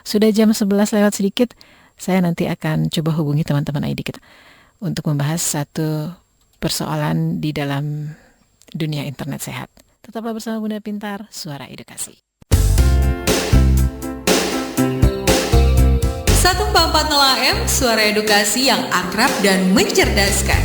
Sudah jam 11 lewat sedikit, saya nanti akan coba hubungi teman-teman ID kita untuk membahas satu persoalan di dalam dunia internet sehat. Tetaplah bersama Bunda Pintar, Suara Edukasi. 144 AM, Suara Edukasi yang akrab dan mencerdaskan.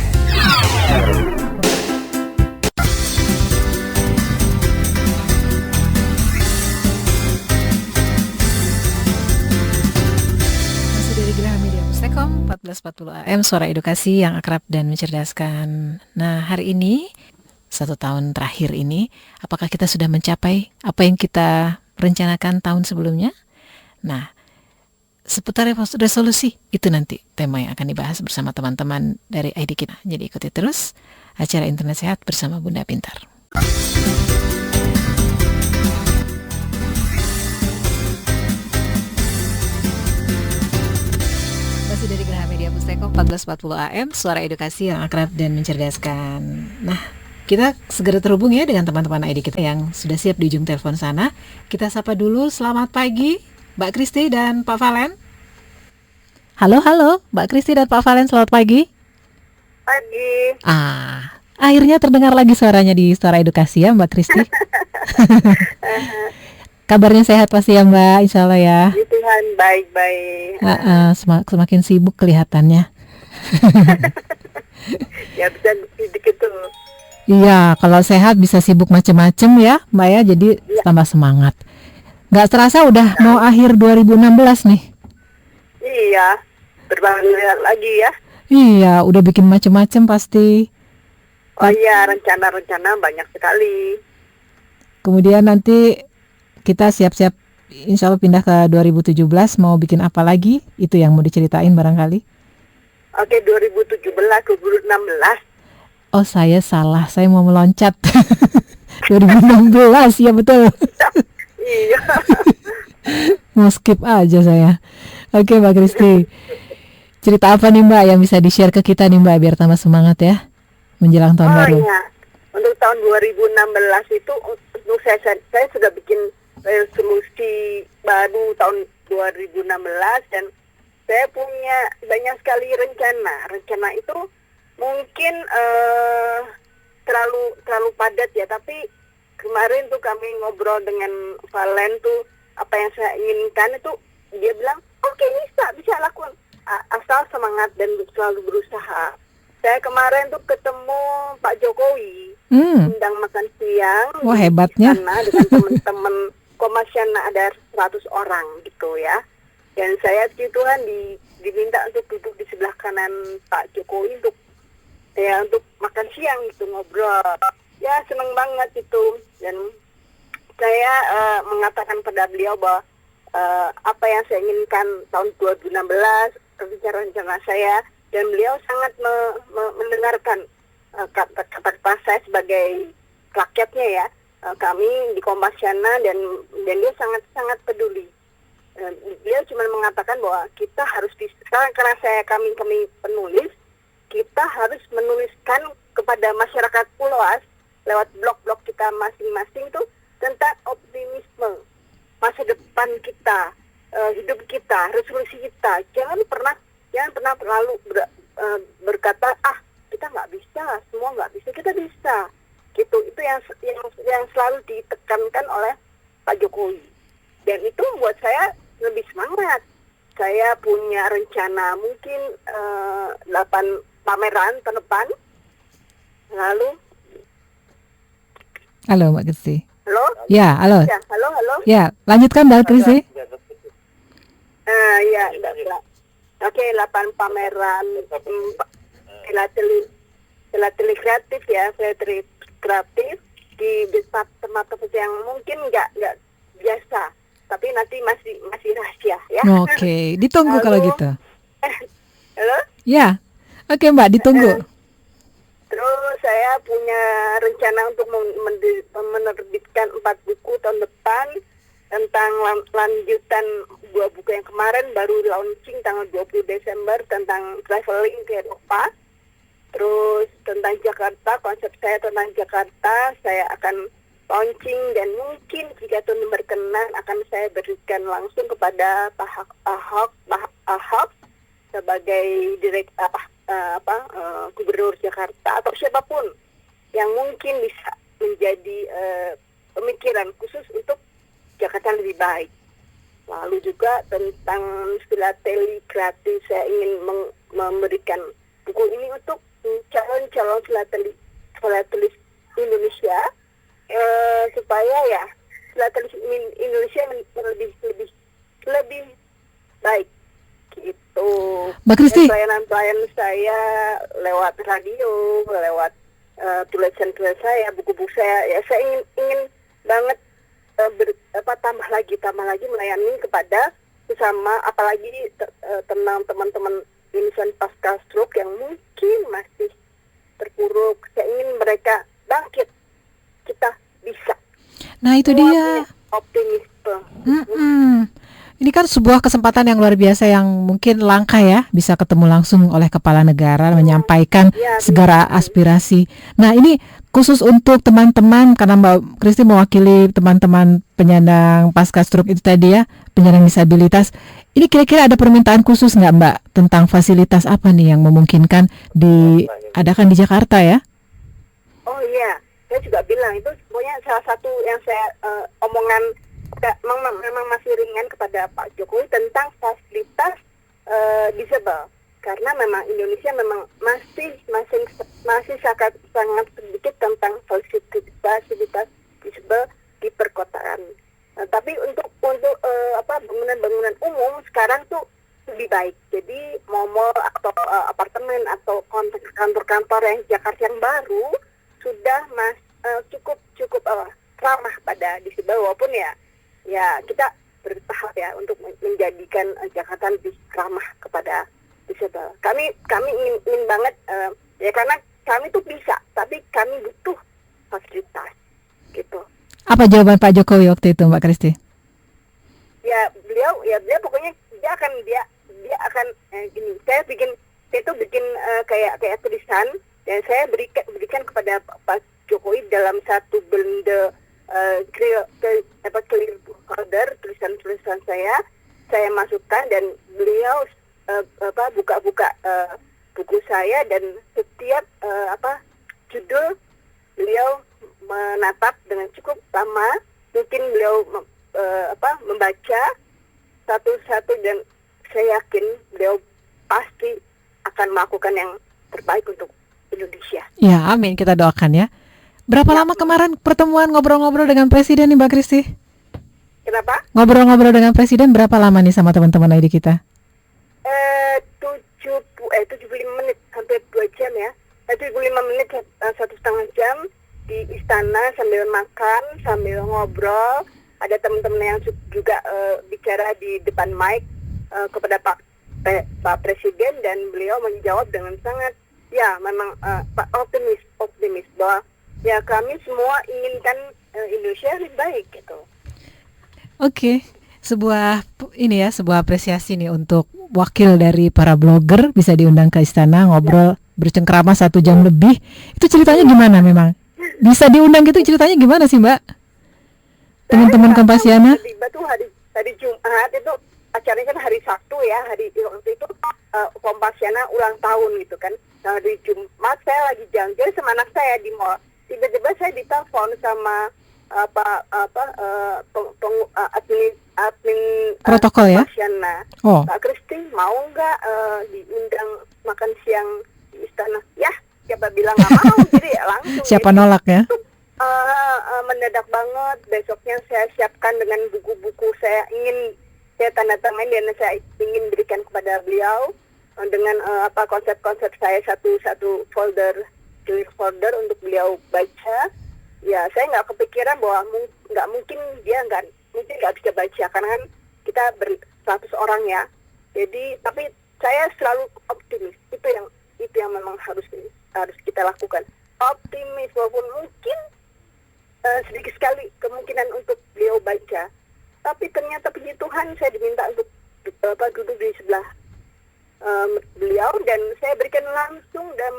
Masih dari Geraha Media Pustekom, 1440 AM, Suara Edukasi yang akrab dan mencerdaskan. Nah, hari ini, 1 tahun terakhir ini, apakah kita sudah mencapai apa yang kita rencanakan tahun sebelumnya? Nah, seputar resolusi itu nanti tema yang akan dibahas bersama teman-teman dari ID kita. Jadi ikuti terus acara Internet Sehat bersama Bunda Pintar. Masih dari Geraha Media Pustekom 1440 AM, Suara Edukasi yang akrab dan mencerdaskan. Nah, kita segera terhubung ya dengan teman-teman ID kita yang sudah siap di ujung telepon sana. Kita sapa dulu, selamat pagi Mbak Kristi dan Pak Valen. Halo, Mbak Kristi dan Pak Valen, selamat pagi. Pagi. Akhirnya terdengar lagi suaranya di Suara Edukasi ya Mbak Kristi. Kabarnya sehat pasti ya Mbak, insya Allah ya. Puji Tuhan, baik-baik. Semakin sibuk kelihatannya. Ya bisa dikit tuh. Iya, kalau sehat bisa sibuk macem-macem ya Mbak ya, jadi tambah semangat. Nggak terasa udah mau akhir 2016 nih. Iya, berbangun lagi ya. Iya, udah bikin macem-macem pasti. Oh iya, rencana-rencana banyak sekali. Kemudian nanti kita siap-siap insya Allah pindah ke 2017, mau bikin apa lagi? Itu yang mau diceritain barangkali. Oke, 2017, 2016. Oh, saya salah, saya mau meloncat. 2016, ya betul. Iya. Mau skip aja saya. Oke Mbak Kristi, cerita apa nih Mbak yang bisa di-share ke kita nih Mbak biar tambah semangat ya menjelang tahun baru. Iya, untuk tahun 2016 itu untuk saya sudah bikin resolusi baru tahun 2016 dan saya punya banyak sekali rencana. Rencana itu mungkin terlalu padat ya, tapi kemarin tuh kami ngobrol dengan Valen tuh apa yang saya inginkan itu dia bilang oke, bisa lakukan asal semangat dan selalu berusaha. Saya kemarin tuh ketemu Pak Jokowi undang makan siang. Wah, hebatnya. Di sana dengan teman-teman Komasyana ada 100 orang gitu ya. Dan saya puji Tuhan diminta untuk duduk di sebelah kanan Pak Jokowi untuk makan siang gitu, ngobrol. Ya seneng banget itu, dan saya mengatakan pada beliau bahwa apa yang saya inginkan tahun 2016, rencana-rencana saya, dan beliau sangat mendengarkan kata-kata saya sebagai rakyatnya ya. Kami di Kompasyana dan dia sangat peduli. Beliau cuma mengatakan bahwa kita harus sekarang karena kami penulis, kita harus menuliskan kepada masyarakat luas lewat blog-blog kita masing-masing tuh tentang optimisme masa depan kita, hidup kita, resolusi kita. Jangan pernah terlalu berkata kita nggak bisa, semua nggak bisa, kita bisa. Gitu, itu yang selalu ditekankan oleh Pak Jokowi. Dan itu membuat saya lebih semangat. Saya punya rencana mungkin 8 pameran tahun depan. Lalu Halo Mbak Kristi. halo? Ya, halo. Ya, halo. Ya, lanjutkan Mbak Kristi. Ya, oke, 8 pameran filateli kreatif ya, filateli kreatif di tempat-tempat yang mungkin nggak biasa, tapi nanti masih rahasia ya. Oke, ditunggu Lalu, kalau gitu. Halo? Ya, oke Mbak, ditunggu. Terus saya punya rencana untuk menerbitkan 4 buku tahun depan tentang lanjutan 2 buku yang kemarin baru launching tanggal 20 Desember tentang traveling ke Eropa. Terus tentang Jakarta, konsep saya tentang Jakarta, saya akan launching, dan mungkin jika Tuhan berkenan akan saya berikan langsung kepada Pak Ahok sebagai gubernur Jakarta, atau siapapun yang mungkin bisa menjadi pemikiran khusus untuk Jakarta lebih baik. Lalu juga tentang filateli kreatif, saya ingin memberikan buku ini untuk calon-calon filatelis Indonesia, supaya ya filatelis Indonesia lebih baik gitu. Mbak Kristi, Pelayanan saya lewat radio, lewat tulisan-tulisan saya, buku-buku saya, ya saya ingin banget tambah lagi melayani kepada sesama, apalagi tentang teman-teman insan pasca stroke yang mungkin masih terpuruk. Saya ingin mereka bangkit, kita bisa. nah itu dia. Optimisme. Ini kan sebuah kesempatan yang luar biasa yang mungkin langka ya, bisa ketemu langsung oleh kepala negara menyampaikan segala aspirasi. Nah ini khusus untuk teman-teman, karena Mbak Kristi mewakili teman-teman penyandang pasca stroke itu tadi ya, penyandang disabilitas. Ini kira-kira ada permintaan khusus nggak Mbak tentang fasilitas apa nih yang memungkinkan diadakan di Jakarta ya? Oh iya, saya juga bilang itu pokoknya salah satu yang saya omongan memang masih ringan kepada Pak Jokowi tentang fasilitas disable, karena memang Indonesia memang masih sangat sedikit tentang fasilitas disable di perkotaan. Tapi untuk bangunan-bangunan umum sekarang tuh lebih baik. Jadi mall atau apartemen atau kantor-kantor yang Jakarta yang baru sudah cukup ramah pada disable, walaupun ya kita bertahap ya untuk menjadikan Jakarta lebih ramah kepada disable. Kami ingin banget ya, karena kami tuh bisa, tapi kami butuh fasilitas gitu. Apa jawaban Pak Jokowi waktu itu Mbak Kristi? Ya beliau pokoknya dia akan gini. Saya tuh bikin kayak tulisan, dan saya berikan kepada Pak Jokowi dalam satu benda clear folder tulisan-tulisan saya masukkan, dan beliau buka buku saya, dan setiap judul beliau menatap dengan cukup lama. Mungkin beliau membaca satu-satu, dan saya yakin beliau pasti akan melakukan yang terbaik untuk Indonesia. Ya, amin, kita doakan ya. Berapa lama kemarin pertemuan ngobrol-ngobrol dengan Presiden nih Mbak Kristi? Kenapa? Ngobrol-ngobrol dengan Presiden berapa lama nih sama teman-teman ID kita? 75 menit, hampir 2 jam ya. 75 menit, 1,5 jam di istana sambil makan, sambil ngobrol. Ada teman-teman yang juga bicara di depan mic kepada Pak Presiden, dan beliau menjawab dengan sangat memang optimis bahwa ya kami semua inginkan Indonesia lebih baik gitu. Oke, sebuah apresiasi nih untuk wakil dari para blogger bisa diundang ke istana ngobrol bercengkrama 1 jam lebih. Itu ceritanya gimana memang? Bisa diundang gitu, ceritanya gimana sih Mbak? Teman-teman Kompasiana? Tiba tuh hari Jumat itu acaranya kan hari Sabtu ya, waktu itu Kompasiana ulang tahun gitu kan. Nah, hari Jumat saya lagi jalan-jalan sama anak saya di mall. Tiba-tiba saya ditelepon sama admin protokol ya. Pak Kristi mau nggak diundang makan siang di istana? Ya, siapa bilang nggak mau? Jadi langsung. Siapa nolak ya? Mendadak banget. Besoknya saya siapkan dengan buku-buku saya tanda tangan, dan saya ingin berikan kepada beliau dengan konsep-konsep saya satu folder untuk beliau baca. Ya, saya nggak kepikiran bahwa nggak mungkin dia nggak bisa baca, karena kan kita 100 orang ya. Jadi, tapi saya selalu optimis. Itu yang memang harus kita lakukan. Optimis, walaupun mungkin sedikit sekali kemungkinan untuk beliau baca. Tapi ternyata puji Tuhan saya diminta untuk duduk di sebelah beliau, dan saya berikan langsung, dan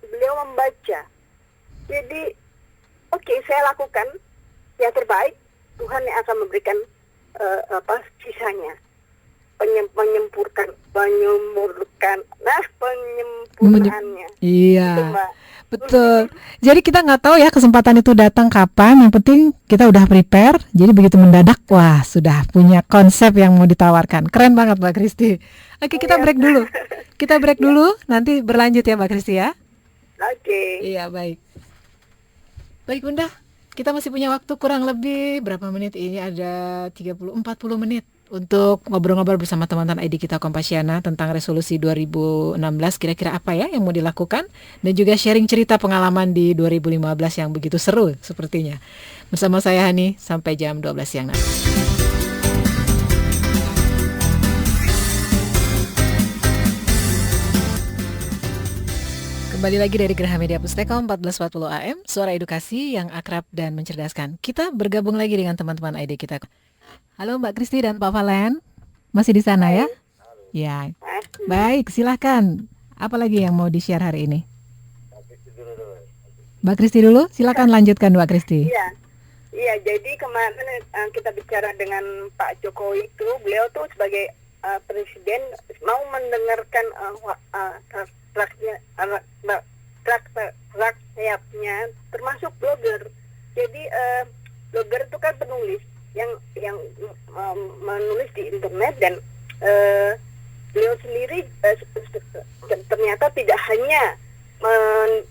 beliau membaca. Jadi oke, saya lakukan yang terbaik Tuhan yang akan memberikan sisanya. Penyempurnaannya. Iya, Itu, Mbak. betul. Jadi kita nggak tahu ya kesempatan itu datang kapan. Yang penting kita udah prepare. Jadi begitu mendadak, wah sudah punya konsep yang mau ditawarkan. Keren banget Mbak Kristi. Oke, kita break dulu. Kita break dulu. Nanti berlanjut ya Mbak Kristi ya. Oke. Iya, baik. Baik Bunda, kita masih punya waktu kurang lebih berapa menit? Ini ada 30-40 menit untuk ngobrol-ngobrol bersama teman-teman ID kita Kompasiana tentang resolusi 2016, kira-kira apa ya yang mau dilakukan, dan juga sharing cerita pengalaman di 2015 yang begitu seru sepertinya. Bersama saya Hani sampai jam 12 siang nanti. Kembali lagi dari Geraha Media Pustekom 1440 AM, suara edukasi yang akrab dan mencerdaskan. Kita bergabung lagi dengan teman-teman ID kita. Halo Mbak Kristi dan Pak Valen, masih di sana ya? Ya, baik, silahkan. Apa lagi yang mau di-share hari ini? Mbak Kristi dulu, silakan lanjutkan Mbak Kristi. Iya, jadi kemarin kita bicara dengan Pak Jokowi itu, beliau tuh sebagai presiden mau mendengarkan rakyatnya, termasuk blogger. Jadi blogger itu kan penulis yang menulis di internet, dan beliau sendiri ternyata tidak hanya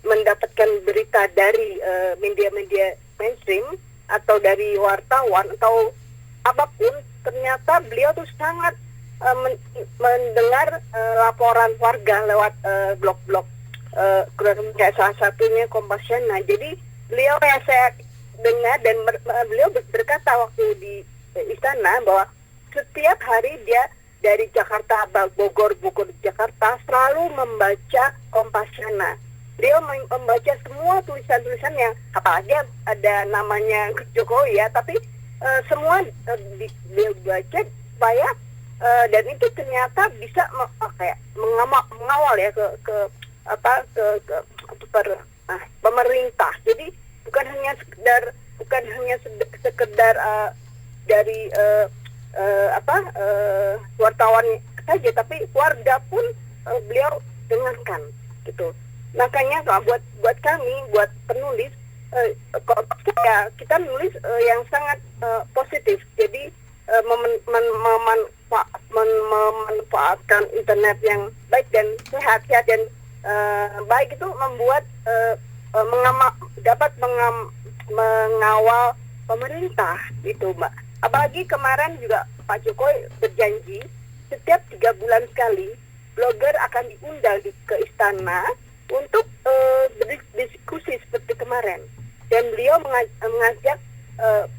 mendapatkan berita dari media-media mainstream atau dari wartawan atau apapun, ternyata beliau tuh sangat mendengar laporan warga lewat blog-blog, kayak salah satunya Kompasiana. Jadi beliau yang saya dengar, dan beliau berkata waktu di istana bahwa setiap hari dia dari Jakarta, Bogor Jakarta selalu membaca Kompasiana. Beliau membaca semua tulisan-tulisan yang, apalagi ada namanya Jokowi ya, tapi semua beliau baca supaya dan itu ternyata bisa mengawal ya ke pemerintah. Jadi bukan hanya sekedar dari wartawan saja, tapi warga pun beliau dengarkan gitu. Makanya buat kami, buat penulis, kita menulis yang sangat positif. Jadi memanfaatkan internet yang baik dan sehat dan baik itu membuat dapat mengawal pemerintah itu, Mbak. Apalagi kemarin juga Pak Jokowi berjanji setiap 3 bulan sekali blogger akan diundang ke istana untuk berdiskusi seperti kemarin, dan beliau mengajak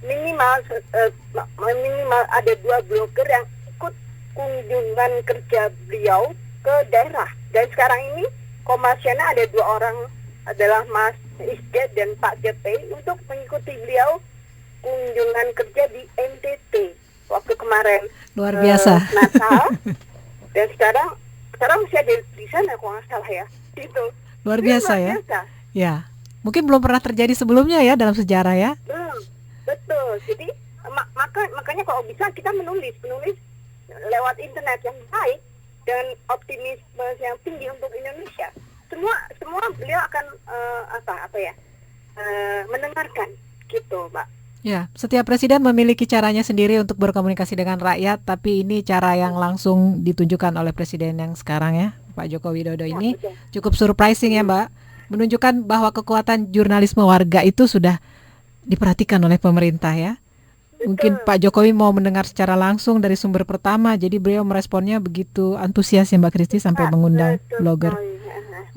minimal ada 2 blogger yang ikut kunjungan kerja beliau ke daerah. Dan sekarang ini Kompasiana ada 2 orang, adalah Mas Isdet dan Pak JP, untuk mengikuti beliau kunjungan kerja di NTT waktu kemarin. Luar biasa. Natal. Dan sekarang masih ada di sana kalau nggak salah ya. Itu luar biasa ya. Ya, mungkin belum pernah terjadi sebelumnya ya dalam sejarah ya. Betul. Jadi makanya kalau bisa kita menulis lewat internet yang baik dan optimisme yang tinggi untuk Indonesia. Semua beliau akan mendengarkan gitu, Mbak. Ya, setiap presiden memiliki caranya sendiri untuk berkomunikasi dengan rakyat, tapi ini cara yang langsung ditunjukkan oleh presiden yang sekarang ya, Pak Joko Widodo ini cukup surprising ya, Mbak. Menunjukkan bahwa kekuatan jurnalisme warga itu sudah diperhatikan oleh pemerintah ya. Mungkin Pak Jokowi mau mendengar secara langsung dari sumber pertama, jadi beliau meresponnya begitu antusias ya Mbak Kristi sampai mengundang blogger.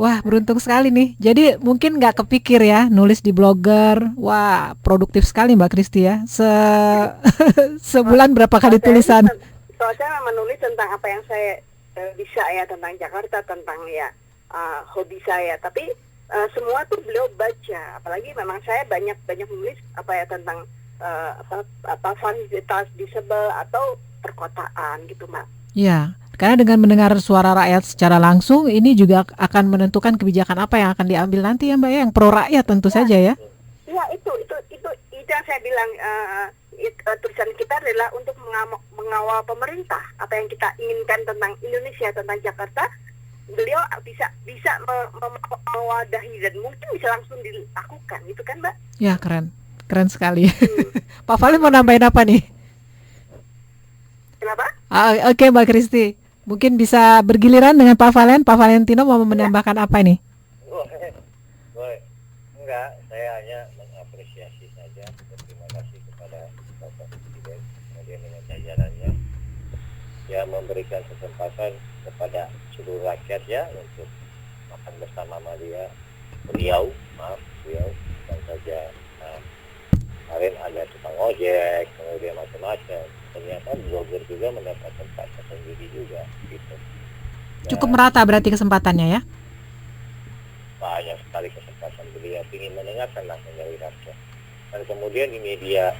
Wah, beruntung sekali nih. Jadi mungkin nggak kepikir ya nulis di blogger. Wah, produktif sekali Mbak Kristi ya. Sebulan berapa kali tulisan? Saya menulis tentang apa yang saya bisa ya, tentang Jakarta, tentang hobi saya. Tapi semua tuh beliau baca. Apalagi memang saya banyak menulis tentang fasilitas disabel atau perkotaan gitu, Mbak. Ya. Karena dengan mendengar suara rakyat secara langsung, ini juga akan menentukan kebijakan apa yang akan diambil nanti ya Mbak ya, yang pro rakyat tentu saja ya. Iya, itu yang saya bilang, tulisan kita adalah untuk mengawal pemerintah. Apa yang kita inginkan tentang Indonesia, tentang Jakarta, beliau bisa mewadahi dan mungkin bisa langsung dilakukan, gitu kan, Mbak? Ya, keren sekali. Pak Valen mau nambahin apa nih? Kenapa? Oke, Mbak Kristi, mungkin bisa bergiliran dengan Pak Valen. Pak Valentino mau menambahkan apa nih? Enggak, saya hanya mengapresiasi saja. Terima kasih kepada Bapak Presiden kemudian dengan jajarannya yang memberikan kesempatan kepada seluruh rakyat ya untuk makan bersama sama beliau bukan saja kemarin ada tukang ojek kemudian macam-macam, ternyata blogger juga mendapatkan hak sendiri juga gitu. Cukup merata berarti kesempatannya ya? Banyak sekali kesempatan beliau ingin mendengarkan langsung dari rakyat. Dan kemudian di media,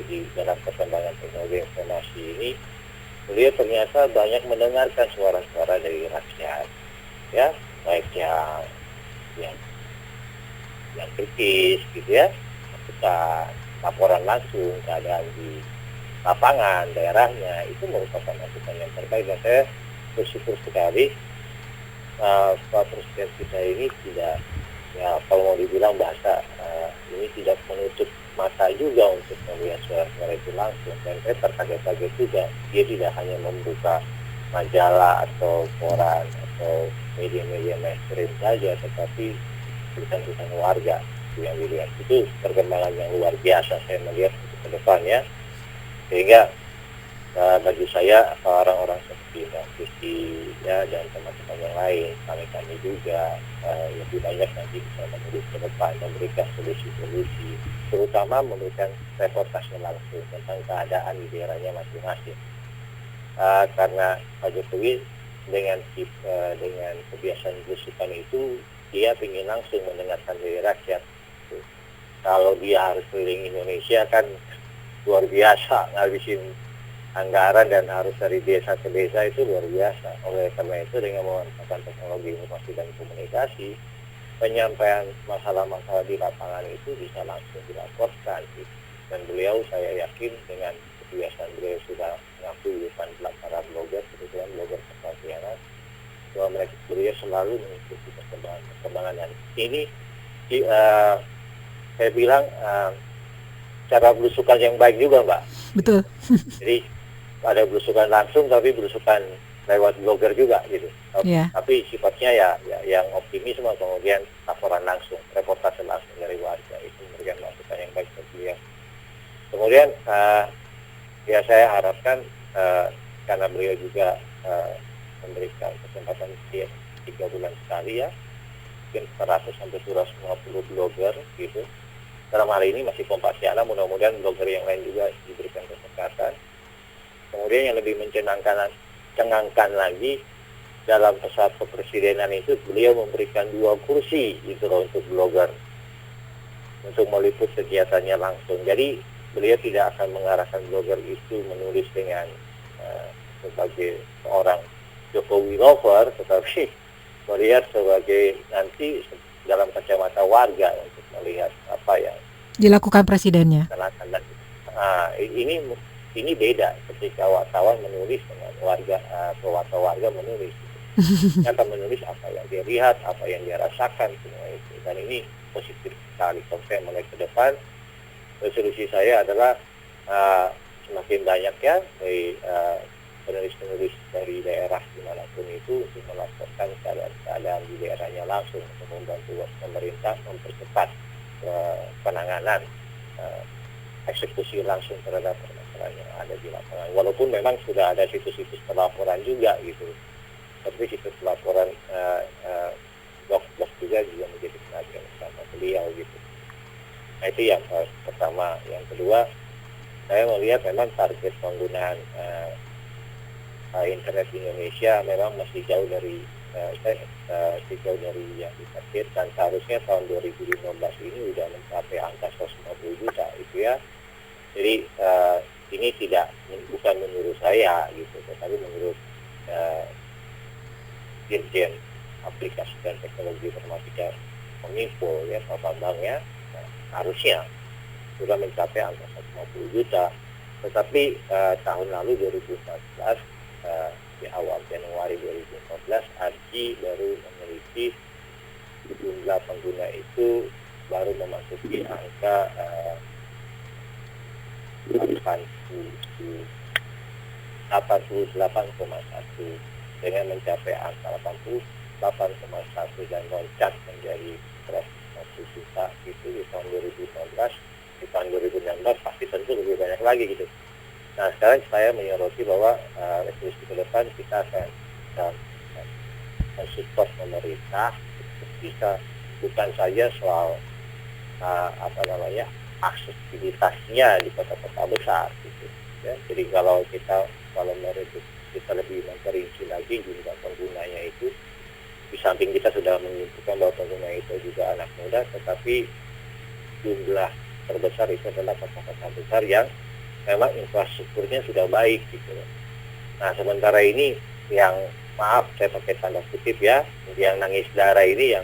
di dalam perkembangan teknologi informasi ini, beliau ternyata banyak mendengarkan suara-suara dari rakyat, ya, baik yang kritis, gitu ya, kita laporan langsung keadaan di lapangan daerahnya itu merupakan masukan yang terbaik. Dan saya bersyukur sekali Pak Presiden kita ini tidak, ya kalau mau dibilang bahasa ini tidak menutup mata juga untuk melihat suara-suara itu langsung. Dan saya terkaget-kaget juga, dia tidak hanya membuka majalah atau koran atau media-media mainstream saja, tetapi tulisan-tulisan warga yang dilihat. Itu perkembangan yang luar biasa saya melihat ke depannya, sehingga bagi saya orang-orang seperti Mbak Kristi ya, dan teman-teman yang lain, kami juga lebih banyak nanti bisa menulis ke depan, memberikan solusi-solusi, terutama memberikan reportase langsung tentang keadaan di daerahnya masing-masing. Karena Pak Jokowi dengan kebiasaan belusukan itu, dia ingin langsung mendengarkan dari rakyat. Kalau dia harus keliling Indonesia kan luar biasa, ngabisin anggaran dan harus dari desa ke desa itu luar biasa. Oleh karena itu dengan memanfaatkan teknologi informasi dan komunikasi, penyampaian masalah-masalah di lapangan itu bisa langsung dilaporkan. Dan beliau, saya yakin dengan kebiasaan beliau sudah mengakui di depan para blogger, kebetulan blogger perhatian, bahwa beliau selalu mengikuti perkembangan dan ini saya bilang cara belusukan yang baik juga, Mbak. Betul. Jadi ada belusukan langsung tapi belusukan lewat blogger juga gitu. Yeah. Tapi sifatnya ya yang optimisme, kemudian laporan langsung, reportase langsung dari warga, itu memberikan masukan yang baik bagi beliau. Kemudian ya saya harapkan karena beliau juga memberikan kesempatan setiap 3 bulan sekali ya, mungkin 100 sampai 150 blogger gitu. Dalam hari ini masih Kompasiana, mudah-mudahan blogger yang lain juga diberikan kesempatan. Kemudian yang lebih mencengangkan lagi, dalam pesawat kepresidenan itu beliau memberikan 2 kursi gitu loh untuk blogger untuk meliput kegiatannya langsung. Jadi beliau tidak akan mengarahkan blogger itu menulis dengan sebagai seorang Jokowi lover, tetapi melihat sebagai nanti dalam kacamata warga untuk melihat apa yang dilakukan presidennya. Ini beda ketika wartawan menulis dengan warga, warga menulis. Dia akan menulis apa yang dia lihat, apa yang dia rasakan, semua itu. Dan ini positif sekali. Kalau saya mulai ke depan, resolusi saya adalah semakin banyak ya dari penulis-penulis dari daerah dimanapun itu untuk melaporkan keadaan di daerahnya langsung, untuk membantu pemerintah mempercepat penanganan eksekusi langsung terhadap permasalahan yang ada di lapangan. Walaupun memang sudah ada situs-situs pelaporan juga gitu, tapi situs pelaporan blog-blog juga menjadi perhatian sama beliau gitu. Nah itu yang pertama. Yang kedua, saya melihat memang target penggunaan internet di Indonesia memang masih jauh dari yang ditargetkan. Seharusnya tahun 2015 ini sudah mencapai angka 150 juta itu ya. Jadi ini bukan menurut saya gitu, tetapi menurut Dirjen Aplikasi dan Teknologi Informatika Kominfo ya, Pak Bambang ya, harusnya sudah mencapai angka 150 juta. Tetapi tahun lalu 2014, di awal Januari 2014, ARCI baru meneliti jumlah pengguna itu baru memasuki angka 88,1 dengan mencapai angka 88,1 dan loncat menjadi 150 juta itu di tahun 2015. Di tahun 2016 pasti tentu lebih banyak lagi gitu. Nah, sekarang saya menyoroti bahwa resolusi ke depan kita akan mensupport pemerintah bisa bukan saja soal aksesibilitasnya di kota-kota besar gitu ya. Jadi kalau kita lebih memperinci lagi jumlah penggunanya itu, di samping kita sudah menentukan bahwa pengguna itu juga anak muda, tetapi jumlah terbesar itu adalah kota-kota besar yang memang infrastrukturnya sudah baik gitu. Nah, sementara ini yang, maaf saya pakai tanda kutip ya, yang nangis darah ini yang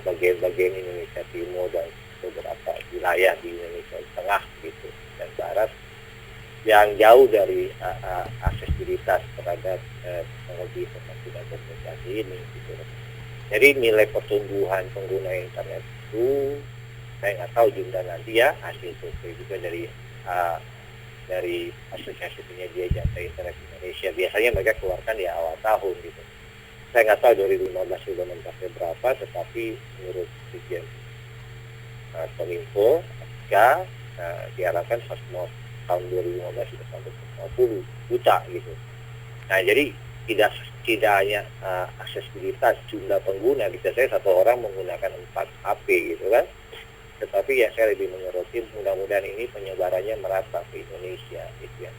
bagian-bagian Indonesia Timur dan beberapa wilayah di Indonesia Tengah gitu dan Barat yang jauh dari aksesibilitas terhadap teknologi informasi dan komunikasi ini gitu. Jadi nilai pertumbuhan pengguna internet itu saya nggak tahu jumlah nanti ya, hasil survei juga dari Asosiasi Penyedia Jasa Internet Indonesia. Biasanya mereka keluarkan di awal tahun gitu. Saya nggak tahu 2015 sudah mencapai berapa, tetapi menurut Dirjen Kominfo, diharapkan tahun 2015 sudah sampai 50 juta gitu. Nah, jadi tidak hanya aksesibilitas jumlah pengguna, bisa saya satu orang menggunakan 4 HP gitu kan. Tetapi ya saya lebih menyoroti mudah-mudahan ini penyebarannya merata ke Indonesia gitu ya.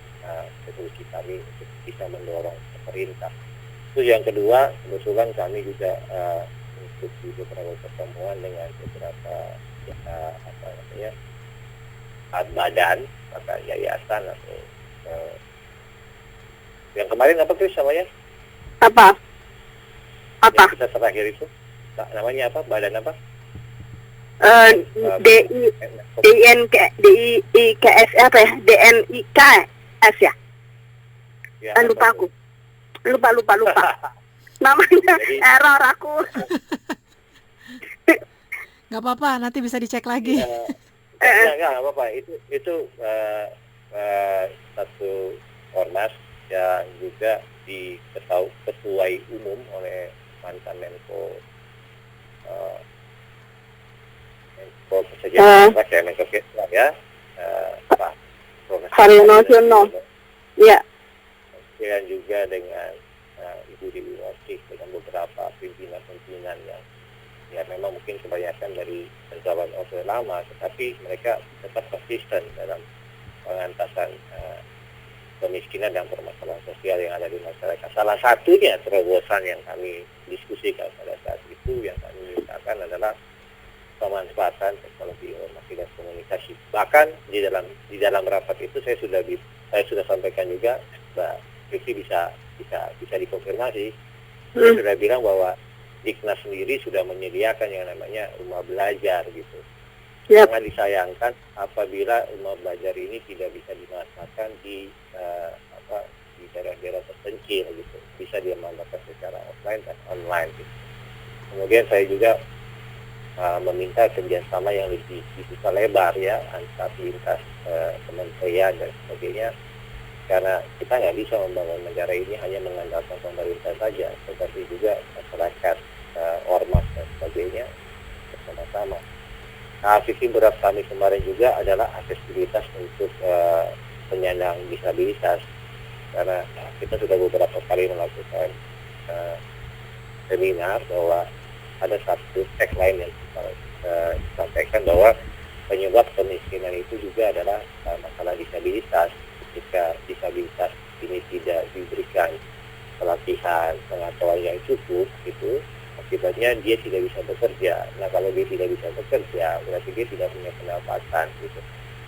Resolusi kami untuk bisa mendorong pemerintah. Terus yang kedua, kebetulan kami juga untuk di beberapa pertemuan dengan beberapa badan atau yayasan atau yang kemarin apa tuh namanya? Apa? Yang kita terakhir itu namanya apa? Badan apa? DINKS apa ya? DNIKS ya? Lupa aku. Lupa. Namanya Jadi, error aku. Nggak apa-apa, nanti bisa dicek lagi. Nggak apa-apa. Itu satu ormas yang juga ketuai umum oleh mantan Menko Kesejahteraan Rakyat, Menko Kesejahteraan ya, Pak Profesor Haryono. Ya. Dan juga dengan Ibu Dewi Warsik dengan beberapa pimpinan-pimpinan yang ya memang mungkin kebanyakan dari penjabat Orde Lama, tetapi mereka tetap konsisten dalam pengentasan kemiskinan dan permasalahan sosial yang ada di masyarakat. Salah satunya terobosan yang kami diskusikan pada saat itu yang kami mintakan adalah pemanfaatan teknologi informasi dan komunikasi. Bahkan di dalam rapat itu saya sudah sampaikan juga, Mbak Vicky bisa dikonfirmasi. Saya sudah bilang bahwa Diknas sendiri sudah menyediakan yang namanya rumah belajar gitu. Yep. Sangat disayangkan apabila rumah belajar ini tidak bisa dimanfaatkan di daerah-daerah terpencil gitu. Bisa dimanfaatkan secara offline dan online gitu. Kemudian saya juga meminta kerjasama yang lebih dibuka lebar ya antar lintas kementerian dan sebagainya, karena kita nggak bisa membangun negara ini hanya mengandalkan pemerintah saja, tetapi juga masyarakat, ormas dan sebagainya bersama-sama. Nah, sisi berat kami kemarin juga adalah aksesibilitas untuk penyandang disabilitas, karena kita sudah beberapa kali melakukan seminar bahwa ada satu tagline yang kita sampaikan bahwa penyebab kemiskinan itu juga adalah masalah disabilitas. Jika disabilitas ini tidak diberikan pelatihan pengetahuan yang cukup, itu akibatnya dia tidak bisa bekerja. Nah, kalau dia tidak bisa bekerja, berarti dia tidak punya pendapatan gitu.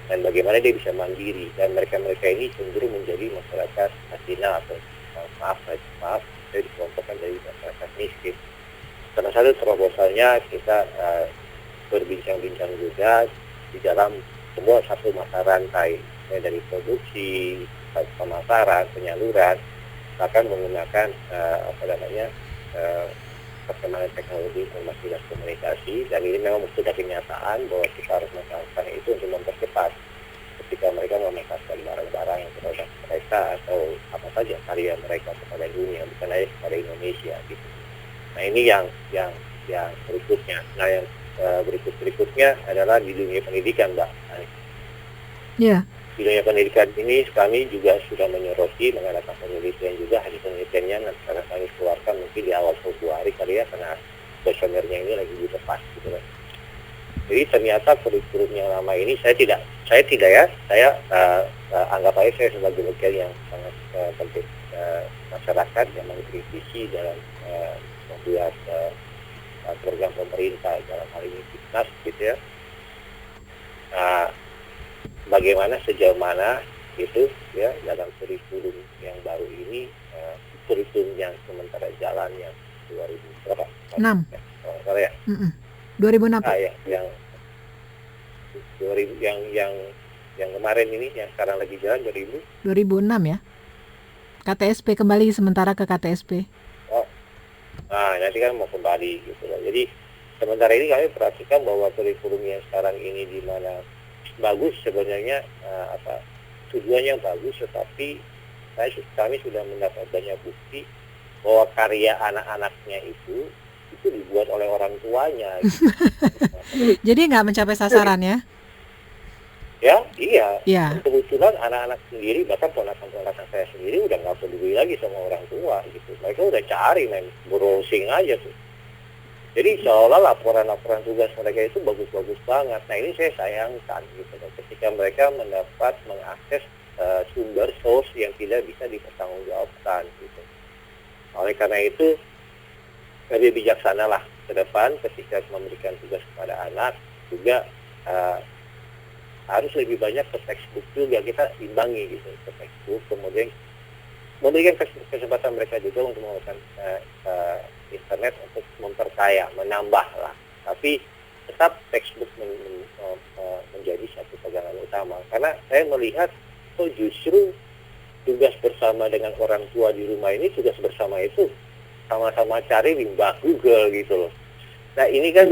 Dan bagaimana dia bisa mandiri? Dan mereka ini cenderung menjadi masyarakat marginal atau maaf saya dikelompokkan dari masyarakat miskin. Salah satu terobosannya kita berbincang-bincang juga di dalam semua satu mata rantai, dari produksi, pemasaran, penyaluran, bahkan menggunakan perkembangan teknologi informasi dan komunikasi. Dan ini memang sudah kenyataan bahwa kita harus melakukan itu untuk mempercepat ketika mereka memasarkan barang-barang produk mereka atau apa saja karya mereka kepada dunia, bukan hanya kepada Indonesia gitu. Nah ini yang berikutnya. Nah yang berikutnya adalah di dunia pendidikan, Mbak. Ya. Di dunia pendidikan ini kami juga sudah menyoroti, mengadakan penelitian juga. Hasil penelitiannya nanti akan kami keluarkan mungkin di awal Februari kali ya, karena kuesionernya ini lagi dilepas gitu kan. Jadi ternyata kurikulum yang lama ini saya tidak anggap aja saya sebagai bagian yang sangat penting masyarakat yang mengkritisi dalam membuat program pemerintah dalam hal ini Diknas gitu ya. Bagaimana sejauh mana itu ya dalam kurikulum yang baru ini, kurikulum yang sementara jalan yang 2000 berapa? 6. Ya. 2006. Ya, yang 2000 yang kemarin ini yang sekarang lagi jalan 2006 ya. KTSP kembali sementara ke KTSP. Nah, nanti kan mau kembali gitu loh. Jadi sementara ini kami perhatikan bahwa kurikulum yang sekarang ini di mana bagus sebenarnya, tujuannya bagus, tetapi kami sudah mendapat banyak bukti bahwa karya anak-anaknya itu dibuat oleh orang tuanya. Gitu. Jadi nggak mencapai sasaran ya? Ya, iya. Ya. Kebetulan anak-anak sendiri, bahkan ponakan-ponakan saya sendiri udah nggak peduli lagi sama orang tua gitu. Mereka udah cari, browsing aja tuh. Jadi seolah laporan-laporan tugas mereka itu bagus-bagus banget. Nah ini saya sayangkan gitu ketika mereka mengakses sumber source yang tidak bisa dipertanggungjawabkan gitu. Oleh karena itu lebih bijaksana lah ke depan ketika memberikan tugas kepada anak juga harus lebih banyak ke textbook juga, kita imbangi gitu ke textbook, kemudian memberikan kesempatan mereka juga untuk menggunakan internet untuk memperkaya, menambah lah. Tapi tetap textbook menjadi satu pegangan utama. Karena saya melihat justru tugas bersama dengan orang tua di rumah ini, tugas bersama itu sama-sama cari di mbah Google gitu loh. Nah ini kan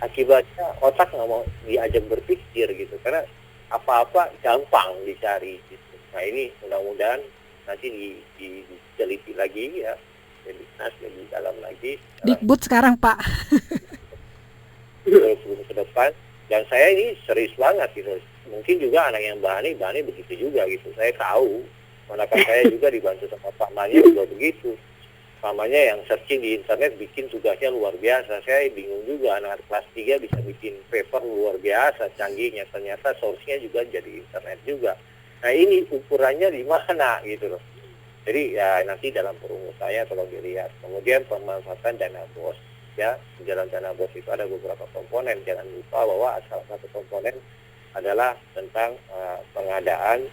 akibatnya otak nggak mau diajak berpikir gitu, karena apa-apa gampang dicari gitu. Nah ini mudah-mudahan nanti diteliti lagi ya, lebih dalam lagi. Dikbud sekarang Pak. Ke depan. Dan saya ini serius banget gitu. Mungkin juga anak yang Bani begitu juga gitu. Saya tahu, ponakan saya juga dibantu sama Pak Manya juga begitu. Namanya yang searching di internet bikin tugasnya luar biasa. Saya bingung juga, anak kelas 3 bisa bikin paper luar biasa canggihnya. Ternyata source-nya juga jadi internet juga. Nah ini ukurannya di mana gitu loh. Jadi ya nanti dalam perumusannya tolong dilihat. Kemudian pemanfaatan dana BOS. Ya, di dalam dana BOS itu ada beberapa komponen. Jangan lupa bahwa salah satu komponen adalah tentang pengadaan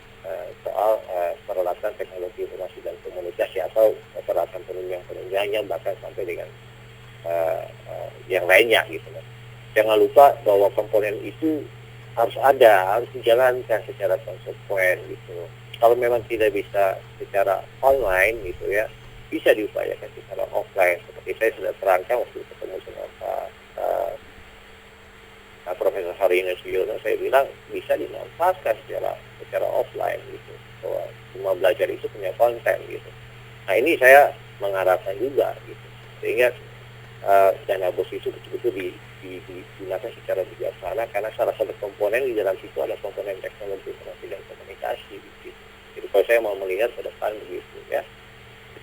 soal peralatan teknologi informasi dan komunikasi atau peralatan penunjang-penunjangnya, bahkan sampai dengan yang lainnya gitu. Jangan lupa bahwa komponen itu harus dijalankan secara konsekuen gitu. Kalau memang tidak bisa secara online gitu ya, bisa diupayakan secara offline. Seperti saya sudah terangkan waktu ketemu sama Profesor Harino Suyono, saya bilang bisa dimanfaatkan secara offline gitu. Bahwa semua belajar itu punya konten gitu. Nah ini saya mengharapkan juga gitu, sehingga dana BOS itu betul-betul digunakan secara bijaksana, karena salah satu komponen di dalam situ ada komponen teknologi informasi dan komunikasi gitu. Jadi kalau saya mau melihat ke depan begitu ya.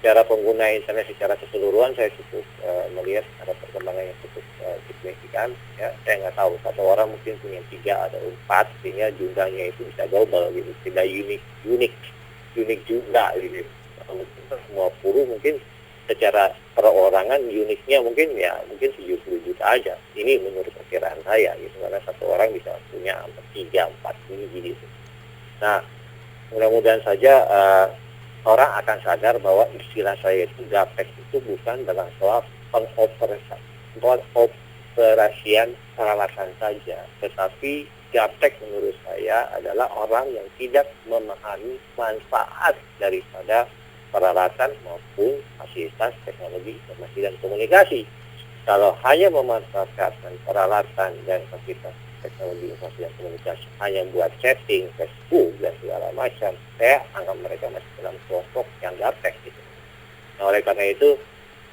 Secara pengguna internet secara keseluruhan saya cukup melihat ada perkembangan yang cukup signifikan ya. Saya nggak tahu, satu orang mungkin punya 3 atau 4, sehingga jumlahnya itu bisa global gitu, tidak unik juga gitu. Semua guru mungkin secara perorangan uniknya mungkin 70 juta aja. Ini menurut perkiraan saya gitu, karena satu orang bisa punya 3-4 ini gitu. Nah mudah-mudahan saja orang akan sadar bahwa istilah saya itu gaptek itu bukan dalam soal pengoperasian peralatan saja, tetapi gaptek menurut saya adalah orang yang tidak memahami manfaat daripada peralatan maupun fasilitas teknologi informasi dan komunikasi. Kalau hanya memanfaatkan peralatan dan fasilitas teknologi informasi dan komunikasi hanya buat chatting, Facebook dan segala macam, saya anggap mereka masih dalam kelompok yang gaptek gitu. Nah, oleh karena itu,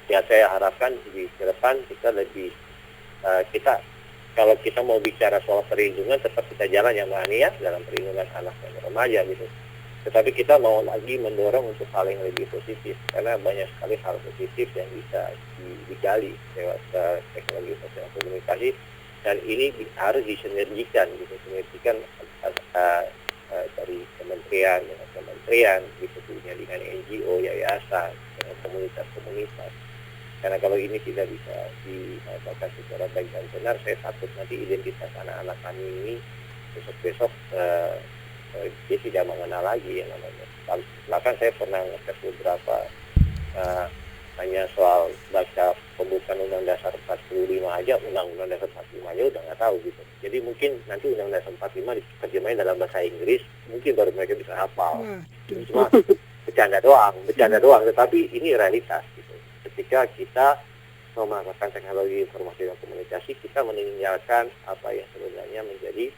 ya saya harapkan di depan kita lebih kita kalau kita mau bicara soal perlindungan tetap kita jalan yang berani ya dalam perlindungan anak dan remaja gitu. Tetapi kita mau lagi mendorong untuk hal yang lebih positif karena banyak sekali hal positif yang bisa digali lewat teknologi informasi dan komunikasi dan ini harus disinergikan gitu, sinergikan dari kementerian dengan kementerian gitu dengan NGO, yayasan, dengan komunitas-komunitas. Karena kalau ini tidak bisa dimanfaatkan secara baik dan benar, saya takut nanti identitas anak-anak kami ini besok-besok dia tidak mengenal lagi yang namanya. Bahkan saya pernah ngetes beberapa hanya soal baca pembukaan Undang Dasar 45 aja, Undang-Undang Dasar 45 aja udah nggak tahu gitu. Jadi mungkin nanti Undang Dasar 45 diterjemahin dalam bahasa Inggris, mungkin baru mereka bisa hafal. Cuma bercanda doang. Tetapi ini realitas gitu. Ketika kita memanfaatkan teknologi informasi dan komunikasi, kita meninggalkan apa yang sebenarnya menjadi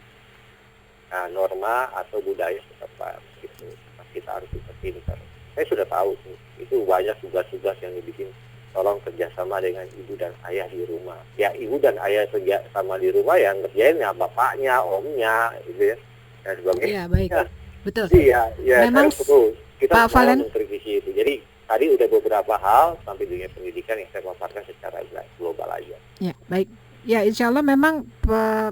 norma atau budaya setempat gitu. Kita harus bisa pintar. Saya sudah tahu itu banyak tugas-tugas yang dibikin, tolong kerjasama dengan ibu dan ayah di rumah. Ya ibu dan ayah kerjasama di rumah yang ngerjain ya bapaknya, omnya, gitu ya, dan sebagainya. Iya baik, Ya, betul. iya. Memang Perlu kita Pak Valen mengkritisi itu. Jadi tadi udah beberapa hal sampai dunia pendidikan yang saya paparkan secara global aja. Ya, baik. Ya, insya Allah memang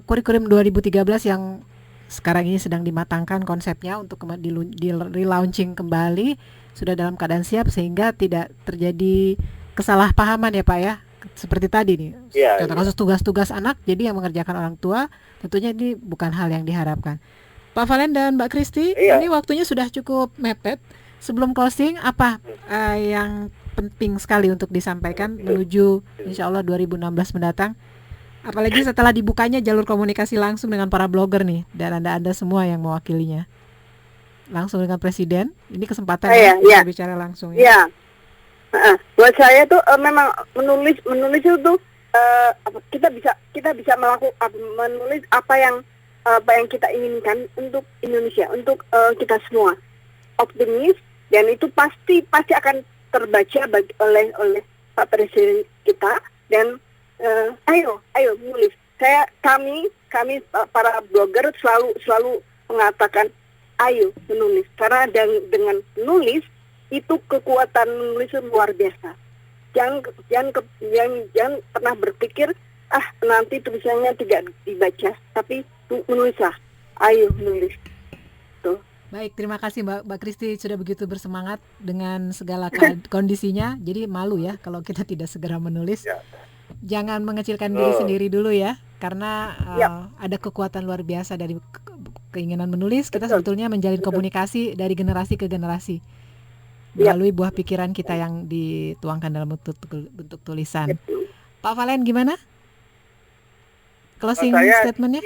kurikulum 2013 yang sekarang ini sedang dimatangkan konsepnya untuk di relaunching kembali sudah dalam keadaan siap sehingga tidak terjadi kesalahpahaman ya Pak ya. Seperti tadi nih, contoh kasus tugas-tugas anak jadi yang mengerjakan orang tua, tentunya ini bukan hal yang diharapkan. Pak Valen dan Mbak Kristi, ini waktunya sudah cukup mepet. Sebelum closing, apa yang penting sekali untuk disampaikan menuju insya Allah 2016 mendatang? Apalagi setelah dibukanya jalur komunikasi langsung dengan para blogger nih, dan Anda semua yang mewakilinya. Langsung dengan Presiden, ini kesempatan ya bicara langsung ya. Iya. Buat saya tuh memang menulis itu kita bisa melakukan menulis apa yang kita inginkan untuk Indonesia, untuk kita semua. Optimis, dan itu pasti akan terbaca oleh Pak Presiden kita, dan ayo menulis. Kami para blogger selalu mengatakan ayo menulis, karena dengan menulis itu kekuatan menulis luar biasa. Jangan pernah berpikir nanti tulisannya tidak dibaca, tapi menulislah. Ayo menulis. Tuh. Baik, terima kasih Mbak Kristi sudah begitu bersemangat dengan segala kondisinya. Jadi malu ya kalau kita tidak segera menulis. Ya. Jangan mengecilkan diri sendiri dulu ya, karena ada kekuatan luar biasa dari keinginan menulis. Kita sebetulnya menjalin komunikasi dari generasi ke generasi melalui buah pikiran kita yang dituangkan dalam bentuk tulisan. Pak Valen gimana? Closing statementnya?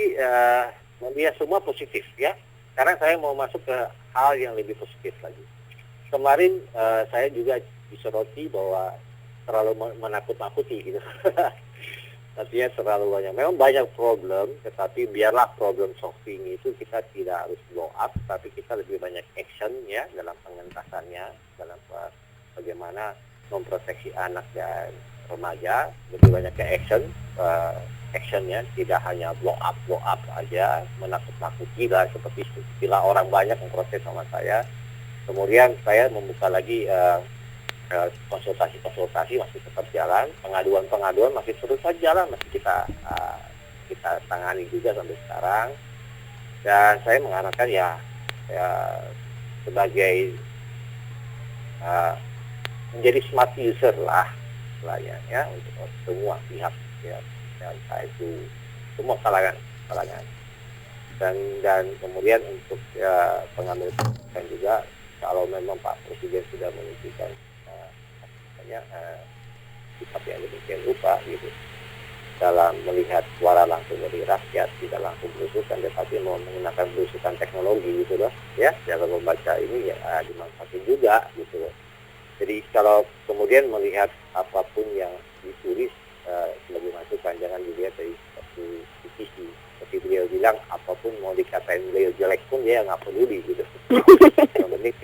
Melihat semua positif ya. Sekarang saya mau masuk ke hal yang lebih positif lagi. Kemarin saya juga disoroti bahwa terlalu menakut-nakuti gitu. Artinya terlalu banyak. Memang banyak problem, tetapi biarlah problem solving itu kita tidak harus blow up, tapi kita lebih banyak action ya dalam pengentasannya, dalam bagaimana memproteksi anak dan remaja, lebih banyak ke actionnya, tidak hanya blow up aja, menakut-nakuti lah seperti bila orang banyak memprotes sama saya. Kemudian saya membuka lagi konsultasi masih tetap jalan, pengaduan masih terus saja jalan, masih kita tangani juga sampai sekarang. Dan saya mengharapkan ya sebagai menjadi smart user lah ya untuk semua pihak ya, entah itu semua kalangan dan kemudian untuk pengambil keputusan juga, kalau memang Pak Presiden sudah menunjukkan sikap yang demikian rupa gitu, dalam melihat suara langsung dari rakyat, tidak langsung belusukan, tetapi mau menggunakan belusukan teknologi gitu loh, ya, dalam membaca ini ya dimanfaatkan juga gitu loh. Jadi kalau kemudian melihat apapun yang ditulis sebagai masukan, jangan dilihat dari satu sisi. Seperti beliau bilang, apapun mau dikatain beliau jelek pun dia nggak peduli gitu. Yang penting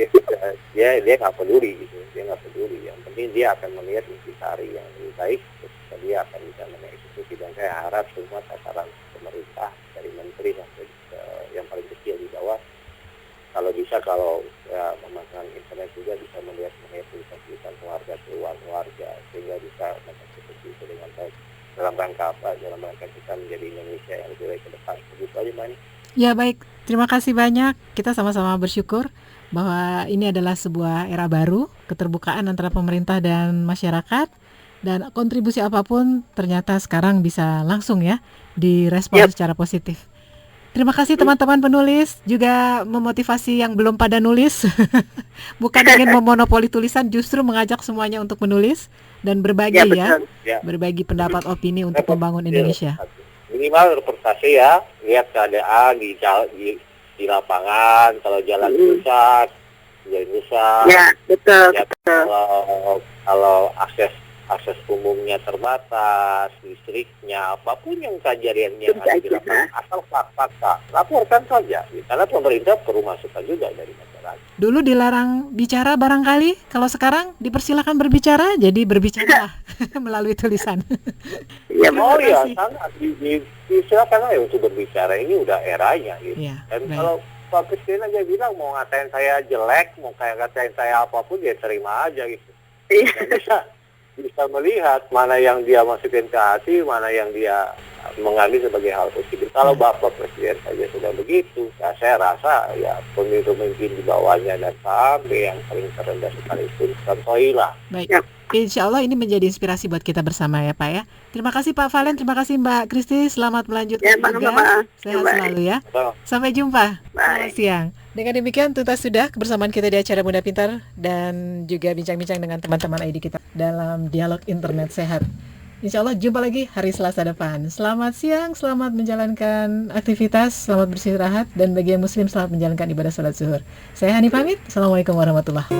dia nggak peduli gitu, dia nggak peduli. Yang penting dia akan melihat intisari yang lebih baik, terus dia akan bisa mengeksekusi. Dan saya harap semua tataran pemerintah dari menteri sampai yang paling kecil di bawah, kalau bisa memasang internet juga bisa melihat tulisan warga sehingga bisa mengeksekusi itu dengan baik. Dalam rangka apa? Dalam rangka kita menjadi Indonesia yang lebih baik ke depan. Begitu aja, Mani. Ya baik, terima kasih banyak. Kita sama-sama bersyukur bahwa ini adalah sebuah era baru, keterbukaan antara pemerintah dan masyarakat, dan kontribusi apapun ternyata sekarang bisa langsung ya direspon secara positif. Terima kasih teman-teman penulis, juga memotivasi yang belum pada nulis. Bukan ingin memonopoli tulisan, justru mengajak semuanya untuk menulis dan berbagi berbagi pendapat opini untuk membangun Indonesia. Minimal reportase ya, lihat keadaan di lapangan, kalau jalan rusak, Ya, betul. ya, kalau akses umumnya terbatas, listriknya, apapun yang kejadiannya ada di lapangan, asal fakta, laporkan saja. Karena pemerintah perlu masukan juga dari masyarakat. Dulu dilarang bicara barangkali, kalau sekarang dipersilakan berbicara, jadi berbicara melalui tulisan. Ya, sangat. Silakan aja untuk berbicara, ini udah eranya gitu. Ya, Dan baik. kalau Pak Presiden aja bilang mau ngatain saya jelek, mau ngatain saya apapun, dia terima aja gitu. Dan bisa melihat mana yang dia masukin ke hati, mana yang dia mengambil sebagai hal positif. Kalau Bapak Presiden saja sudah begitu, ya saya rasa ya pemimpin di bawahnya dan sampai yang paling terendah sekalipun contohilah. Baik, insya Allah ini menjadi inspirasi buat kita bersama ya Pak ya. Terima kasih Pak Valen, terima kasih Mbak Kristi, selamat melanjutkan tugas. Sehat selalu ya. Sampai jumpa. Selamat siang. Dengan demikian tuntas sudah kebersamaan kita di acara Muda Pintar dan juga bincang-bincang dengan teman-teman ID kita dalam dialog internet sehat. Insya Allah jumpa lagi hari Selasa depan. Selamat siang, selamat menjalankan aktivitas, selamat beristirahat, dan bagi yang muslim selamat menjalankan ibadah salat zuhur. Saya Hani pamit. Assalamualaikum warahmatullahi wabarakatuh.